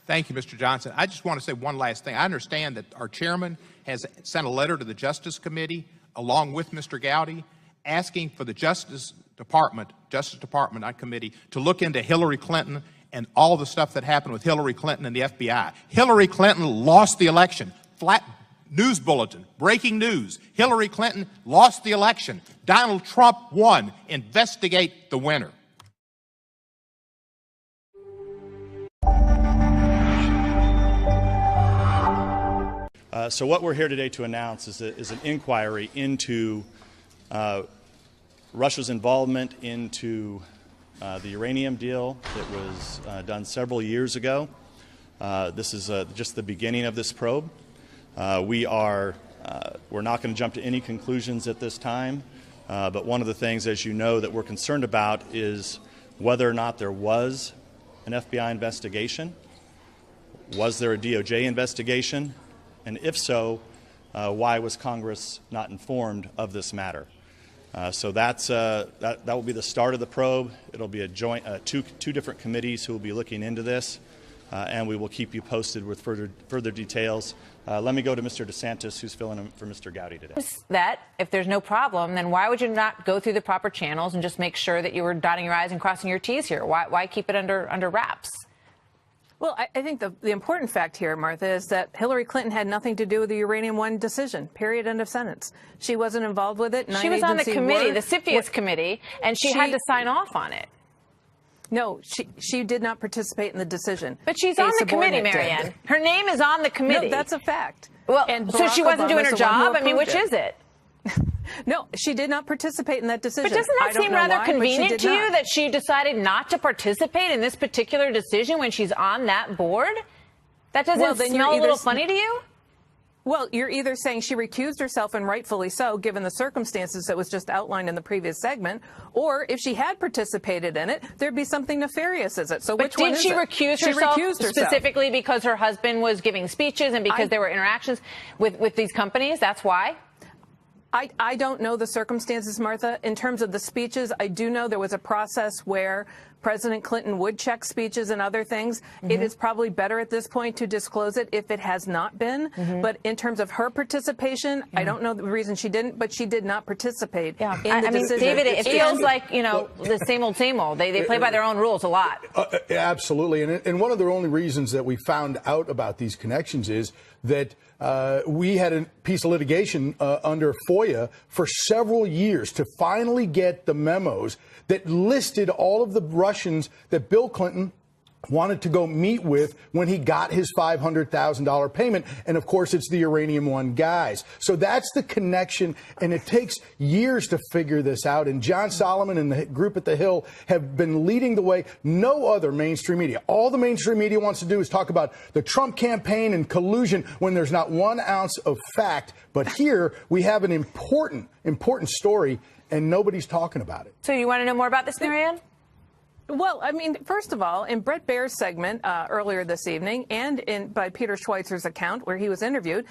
Thank you, Mr. Johnson. I just want to say one last thing. I understand that our chairman has sent a letter to the Justice Committee, along with Mr. Gowdy, asking for the Justice Department committee, to look into Hillary Clinton and all the stuff that happened with Hillary Clinton and the FBI. Hillary Clinton lost the election. Flat news bulletin, breaking news. Hillary Clinton lost the election. Donald Trump won. Investigate the winner. So what we're here today to announce is an inquiry into Russia's involvement into the uranium deal that was done several years ago. This is just the beginning of this probe. We're not going to jump to any conclusions at this time, but one of the things, as you know, that we're concerned about is whether or not there was an FBI investigation. Was there a DOJ investigation? And if so, why was Congress not informed of this matter? So that will be the start of the probe. It'll be a joint two different committees who will be looking into this, and we will keep you posted with further details. Let me go to Mr. DeSantis, who's filling in for Mr. Gowdy today. That if there's no problem, then why would you not go through the proper channels and just make sure that you were dotting your I's and crossing your T's here? Why keep it under wraps? Well, I think the important fact here, Martha, is that Hillary Clinton had nothing to do with the Uranium One decision, period, end of sentence. She wasn't involved with it. She was on the committee, the CFIUS committee, and she had to sign off on it. No, she did not participate in the decision. But she's on the committee, Marianne. Her name is on the committee. No, that's a fact. Well, so she wasn't doing her job? I mean, which is it? No, she did not participate in that decision. But doesn't that seem rather convenient to you that she decided not to participate in this particular decision when she's on that board? That doesn't smell a little funny to you? Well, you're either saying she recused herself, and rightfully so, given the circumstances that was just outlined in the previous segment, or if she had participated in it, there'd be something nefarious in it. So which one is it? But did she recuse herself specifically because her husband was giving speeches and because there were interactions with these companies? That's why? I don't know the circumstances, Martha. In terms of the speeches, I do know there was a process where President Clinton would check speeches and other things. It is probably better at this point to disclose it if it has not been. But in terms of her participation, I don't know the reason she didn't, but she did not participate in the decision. David, it feels like, you know, the same old, same old. They play by their own rules a lot. Absolutely. And one of the only reasons that we found out about these connections is that we had a piece of litigation under FOIA for several years to finally get the memos that listed all of the Russians that Bill Clinton wanted to go meet with when he got his $500,000 payment. And of course, it's the Uranium One guys. So that's the connection. And it takes years to figure this out. And John Solomon and the group at the Hill have been leading the way. No other mainstream media. All the mainstream media wants to do is talk about the Trump campaign and collusion when there's not 1 ounce of fact. But here we have an important story, and nobody's talking about it. So you want to know more about this, Marianne? Well, I mean, first of all, in Bret Baier's segment earlier this evening, and by Peter Schweitzer's account where he was interviewed,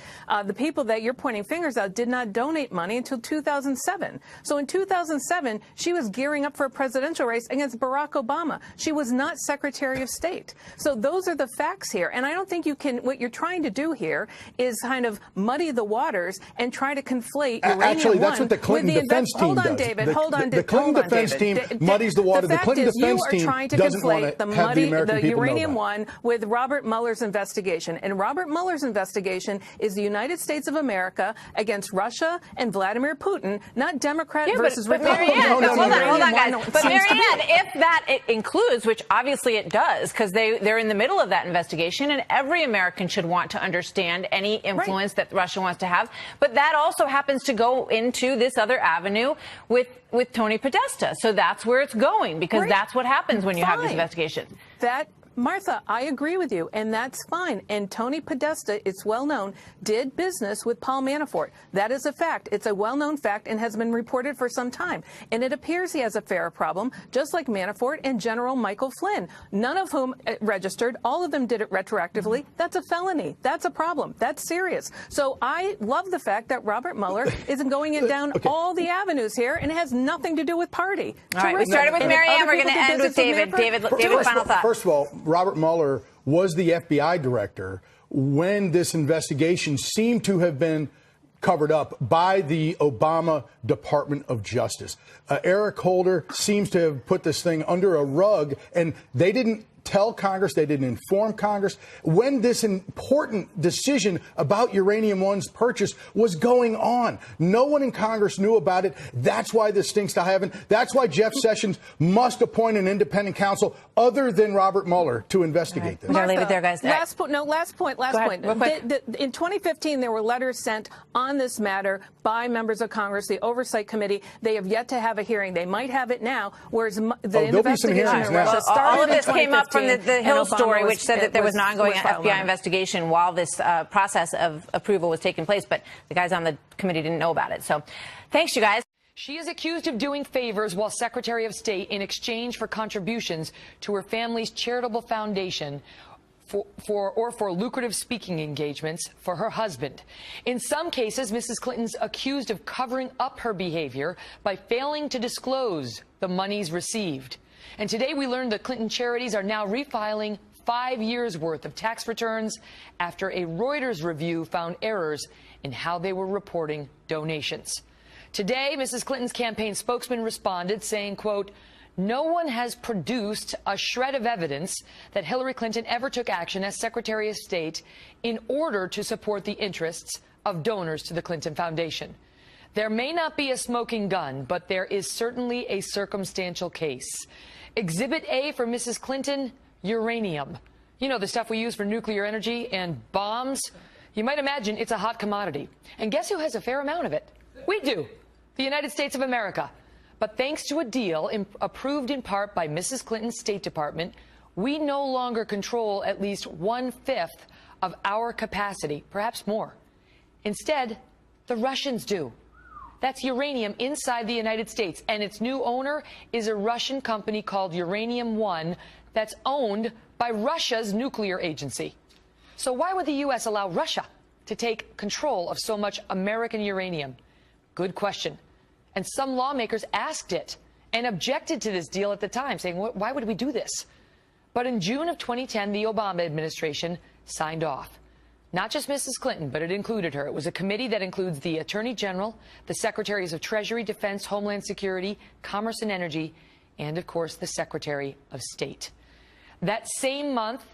the people that you're pointing fingers at did not donate money until 2007. So in 2007, she was gearing up for a presidential race against Barack Obama. She was not Secretary of State. So those are the facts here. And I don't think you can, what you're trying to do here is kind of muddy the waters and try to conflate Uranium Actually, that's One what the Clinton defense team does. Hold on, David. The Clinton defense team muddies the water. The Clinton defense you are trying to conflate the Uranium One with Robert Mueller's investigation. And Robert Mueller's investigation is the United States of America against Russia and Vladimir Putin, not Democrat versus Republican. Hold on, guys. But Marianne, if that includes, which obviously it does, because they're in the middle of that investigation, and every American should want to understand any influence that Russia wants to have. But that also happens to go into this other avenue with Tony Podesta. So that's where it's going, because that's what happens when you have these investigations. Martha, I agree with you, and that's fine. And Tony Podesta, it's well known, did business with Paul Manafort. That is a fact. It's a well-known fact and has been reported for some time. And it appears he has a fair problem, just like Manafort and General Michael Flynn, none of whom registered. All of them did it retroactively. That's a felony. That's a problem. That's serious. So I love the fact that Robert Mueller isn't going down all the avenues here, and it has nothing to do with party. All right, we started with Marianne. We're going to end with David. David, final thought. First of all, Robert Mueller was the FBI director when this investigation seemed to have been covered up by the Obama Department of Justice. Eric Holder seems to have put this thing under a rug, and they didn't tell Congress, they didn't inform Congress when this important decision about Uranium One's purchase was going on. No one in Congress knew about it. That's why this stinks to heaven. That's why Jeff Sessions must appoint an independent counsel other than Robert Mueller to investigate this. We're going to leave it there, guys. Last point. In 2015, there were letters sent on this matter by members of Congress, the Oversight Committee. They have yet to have a hearing. They might have it now, whereas the investigation in Russia started all of this in came up from the Hill story, which said that there was an ongoing FBI investigation investigation while this process of approval was taking place, but the guys on the committee didn't know about it. So thanks, you guys. She is accused of doing favors while Secretary of State in exchange for contributions to her family's charitable foundation for lucrative speaking engagements for her husband. In some cases, Mrs. Clinton's accused of covering up her behavior by failing to disclose the monies received. And today we learned that Clinton charities are now refiling 5 years' worth of tax returns after a Reuters review found errors in how they were reporting donations. Today, Mrs. Clinton's campaign spokesman responded saying, quote, "No one has produced a shred of evidence that Hillary Clinton ever took action as Secretary of State in order to support the interests of donors to the Clinton Foundation. There may not be a smoking gun, but there is certainly a circumstantial case. Exhibit A for Mrs. Clinton, uranium. You know, the stuff we use for nuclear energy and bombs. You might imagine it's a hot commodity. And guess who has a fair amount of it? We do, the United States of America. But thanks to a deal approved in part by Mrs. Clinton's State Department, we no longer control at least 1/5 of our capacity, perhaps more. Instead, the Russians do. That's uranium inside the United States, and its new owner is a Russian company called Uranium One that's owned by Russia's nuclear agency. So why would the U.S. allow Russia to take control of so much American uranium? Good question. And some lawmakers asked it and objected to this deal at the time, saying, why would we do this? But in June of 2010, the Obama administration signed off. Not just Mrs. Clinton, but it included her. It was a committee that includes the Attorney General, the Secretaries of Treasury, Defense, Homeland Security, Commerce and Energy, and, of course, the Secretary of State. That same month,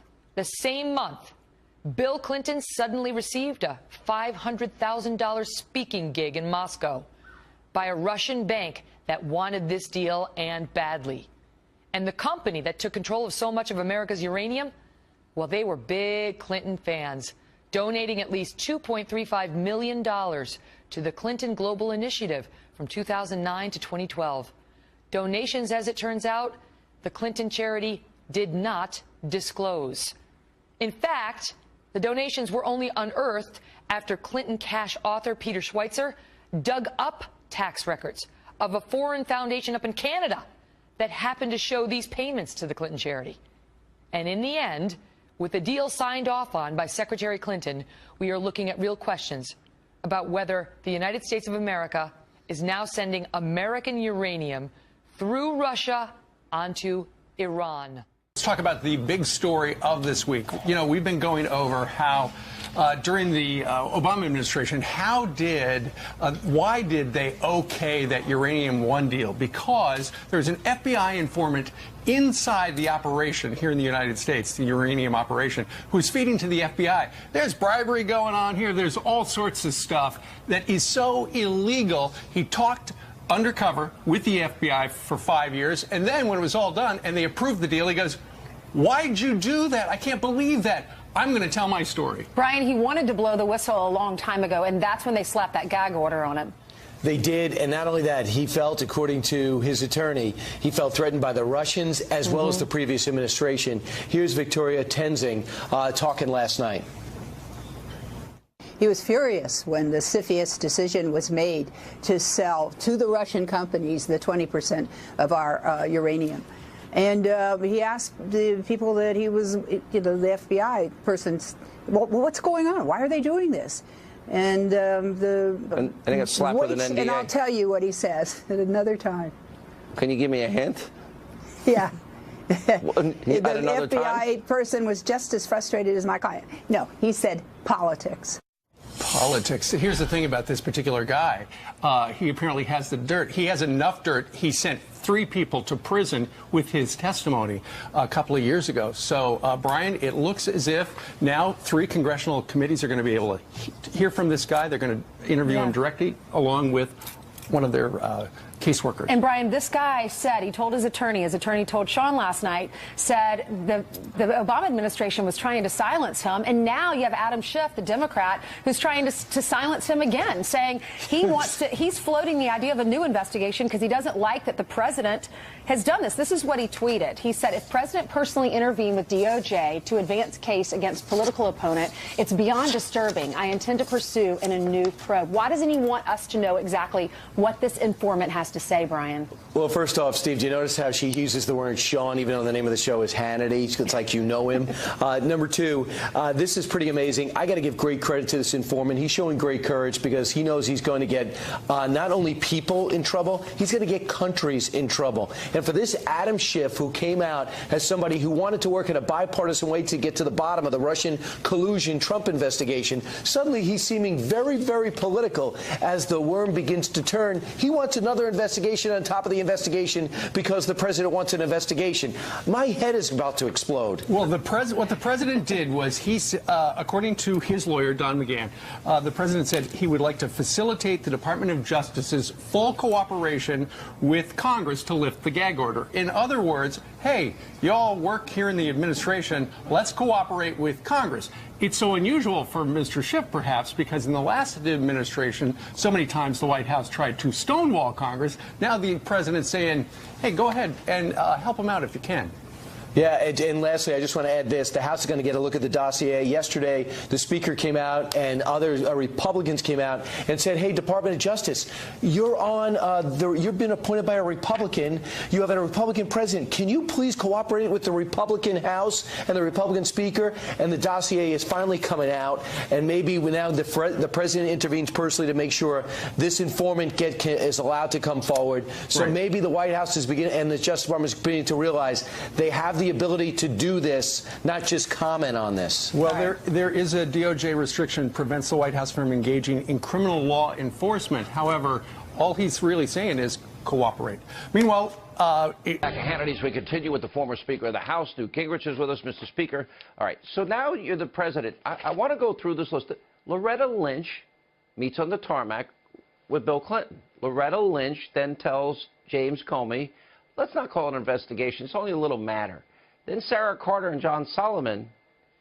Bill Clinton suddenly received a $500,000 speaking gig in Moscow by a Russian bank that wanted this deal and badly. And the company that took control of so much of America's uranium, well, they were big Clinton fans, donating at least $2.35 million to the Clinton Global Initiative from 2009 to 2012. Donations, as it turns out, the Clinton charity did not disclose. In fact, the donations were only unearthed after Clinton cash author Peter Schweitzer dug up tax records of a foreign foundation up in Canada that happened to show these payments to the Clinton charity. And in the end, with the deal signed off on by Secretary Clinton, we are looking at real questions about whether the United States of America is now sending American uranium through Russia onto Iran. Let's talk about the big story of this week. You know, we've been going over how during the Obama administration, why did they okay that Uranium One deal? Because there's an FBI informant inside the operation here in the United States, the uranium operation, who's feeding to the FBI. There's bribery going on here. There's all sorts of stuff that is so illegal. He talked undercover with the FBI for 5 years, and then when it was all done and they approved the deal, he goes, "Why'd you do that? I can't believe that. I'm going to tell my story." Brian, he wanted to blow the whistle a long time ago, and that's when they slapped that gag order on him. They did, and not only that, he felt, according to his attorney, he felt threatened by the Russians as well as the previous administration. Here's Victoria Tenzing talking last night. He was furious when the CFIUS decision was made to sell to the Russian companies the 20% of our uranium. And he asked the people that he was, you know, the FBI persons, well, what's going on? Why are they doing this? And and they got slapped with an NDA. And I'll tell you what he says at another time. Can you give me a hint? Yeah. The another FBI time? person was just as frustrated as my client. No, he said politics. Politics. Here's the thing about this particular guy. He apparently has the dirt. He has enough dirt. He sent 3 people to prison with his testimony a couple of years ago. So, Brian, it looks as if now 3 congressional committees are going to be able to hear from this guy. They're going to interview him directly along with one of their caseworkers. And Brian, this guy said, he told his attorney told Sean last night, said the Obama administration was trying to silence him, and now you have Adam Schiff, the Democrat, who's trying to silence him again, saying he wants to, he's floating the idea of a new investigation because he doesn't like that the president has done this. This is what he tweeted. He said, if president personally intervened with DOJ to advance case against political opponent, it's beyond disturbing. I intend to pursue in a new probe. Why doesn't he want us to know exactly what this informant has to say, Brian? Well, first off, Steve, do you notice how she uses the word Sean, even though the name of the show is Hannity? It's like you know him. Number 2, this is pretty amazing. I got to give great credit to this informant. He's showing great courage because he knows he's going to get not only people in trouble, he's going to get countries in trouble. And for this Adam Schiff, who came out as somebody who wanted to work in a bipartisan way to get to the bottom of the Russian collusion Trump investigation, suddenly he's seeming very, very political as the worm begins to turn. He wants another investigation on top of the investigation because the president wants an investigation. My head is about to explode. Well, what the president did was according to his lawyer, Don McGahn, the president said he would like to facilitate the Department of Justice's full cooperation with Congress to lift the gag order. In other words, hey, y'all work here in the administration, let's cooperate with Congress. It's so unusual for Mr. Schiff, perhaps, because in the last administration, so many times the White House tried to stonewall Congress. Now the president's saying, hey, go ahead and help him out if you can. Yeah, and lastly, I just want to add this. The House is going to get a look at the dossier. Yesterday, the Speaker came out and other Republicans came out and said, hey, Department of Justice, you're on, you've been appointed by a Republican. You have a Republican president. Can you please cooperate with the Republican House and the Republican Speaker? And the dossier is finally coming out. And maybe now the president intervenes personally to make sure this informant is allowed to come forward. So maybe the White House is beginning, and the Justice Department is beginning to realize they have the ability to do this, not just comment on this. Well, there is a DOJ restriction prevents the White House from engaging in criminal law enforcement. However, all he's really saying is cooperate. Meanwhile, Back at Hannity's, we continue with the former Speaker of the House, Newt Gingrich, is with us, Mr. Speaker. All right, so now you're the president. I want to go through this list. Loretta Lynch meets on the tarmac with Bill Clinton. Loretta Lynch then tells James Comey, let's not call it an investigation. It's only a little matter. Then Sarah Carter and John Solomon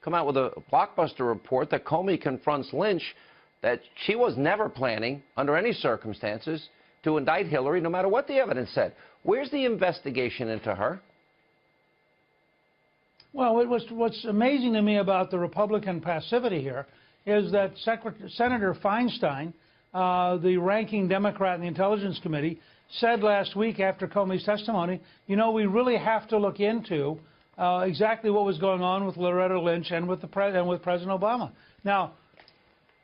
come out with a blockbuster report that Comey confronts Lynch that she was never planning, under any circumstances, to indict Hillary, no matter what the evidence said. Where's the investigation into her? Well, what's amazing to me about the Republican passivity here is that Senator Feinstein, the ranking Democrat in the Intelligence Committee, said last week after Comey's testimony, you know, we really have to look into exactly what was going on with Loretta Lynch and with with President Obama. Now,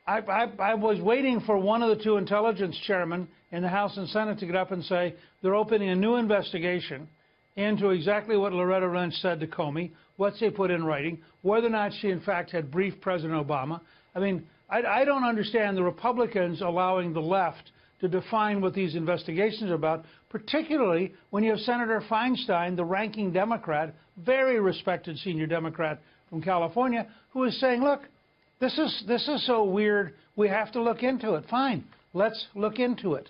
I was waiting for one of the 2 intelligence chairmen in the House and Senate to get up and say they're opening a new investigation into exactly what Loretta Lynch said to Comey, what they put in writing, whether or not she in fact had briefed President Obama. I mean, I don't understand the Republicans allowing the left to define what these investigations are about, particularly when you have Senator Feinstein, the ranking Democrat, very respected senior Democrat from California, who is saying, look, this is so weird, we have to look into it. Fine, let's look into it.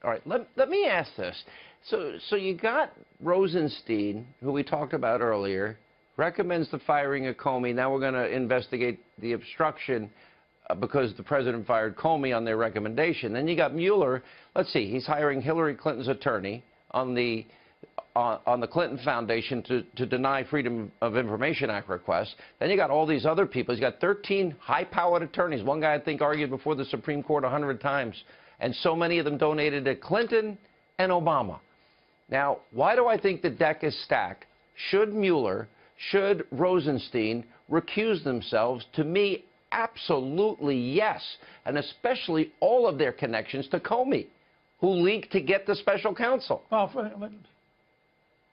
All right, let me ask this. So you got Rosenstein, who we talked about earlier, recommends the firing of Comey. Now we're going to investigate the obstruction because the president fired Comey on their recommendation. Then you got Mueller. Let's see, he's hiring Hillary Clinton's attorney on the Clinton Foundation to deny Freedom of Information Act requests. Then you got all these other people. He's got 13 high-powered attorneys. One guy, I think, argued before the Supreme Court 100 times. And so many of them donated to Clinton and Obama. Now, why do I think the deck is stacked? Should Mueller, should Rosenstein recuse themselves? To me, absolutely yes. And especially all of their connections to Comey, who leaked to get the special counsel. Well,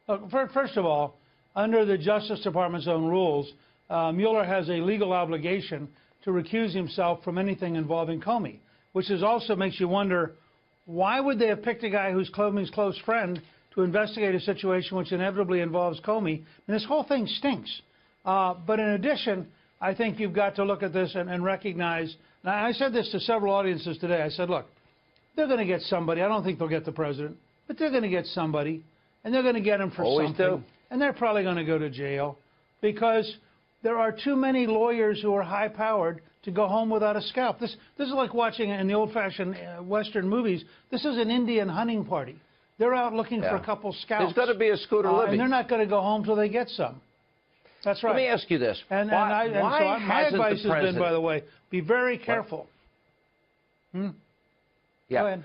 Look, first of all, under the Justice Department's own rules, Mueller has a legal obligation to recuse himself from anything involving Comey, which also makes you wonder, why would they have picked a guy who's Comey's close friend to investigate a situation which inevitably involves Comey? And this whole thing stinks. But in addition, I think you've got to look at this and recognize, and I said this to several audiences today, I said, look, they're going to get somebody. I don't think they'll get the president, but they're going to get somebody, and they're going to get him for something. And they're probably going to go to jail because there are too many lawyers who are high-powered to go home without a scalp. This is like watching in the old-fashioned Western movies. This is an Indian hunting party. They're out looking for a couple scalps. There's got to be a Scooter Libby. And they're not going to go home till they get some. That's right. Let me ask you this. My advice has been, by the way, be very careful. Yeah. Go ahead.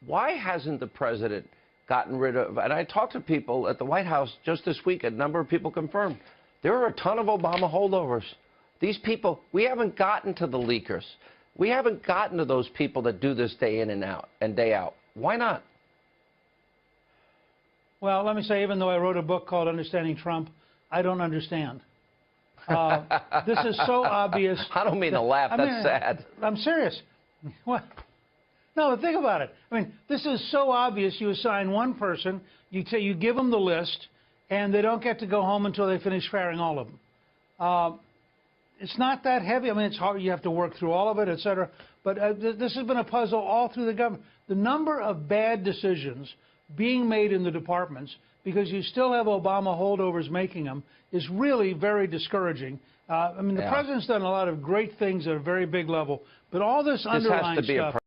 Why hasn't the president gotten rid of, and I talked to people at the White House just this week, a number of people confirmed, there are a ton of Obama holdovers. These people, we haven't gotten to the leakers. We haven't gotten to those people that do this day in and out and day out. Why not? Well, let me say, even though I wrote a book called Understanding Trump, I don't understand. This is so obvious. I don't mean to laugh. That's sad. I'm serious. What? No, but think about it. I mean, this is so obvious. You assign one person, you give them the list, and they don't get to go home until they finish firing all of them. It's not that heavy. I mean, it's hard. You have to work through all of it, et cetera. But this has been a puzzle all through the government. The number of bad decisions being made in the departments, because you still have Obama holdovers making them, is really very discouraging. I mean, the president's done a lot of great things at a very big level, but all this underlying stuff.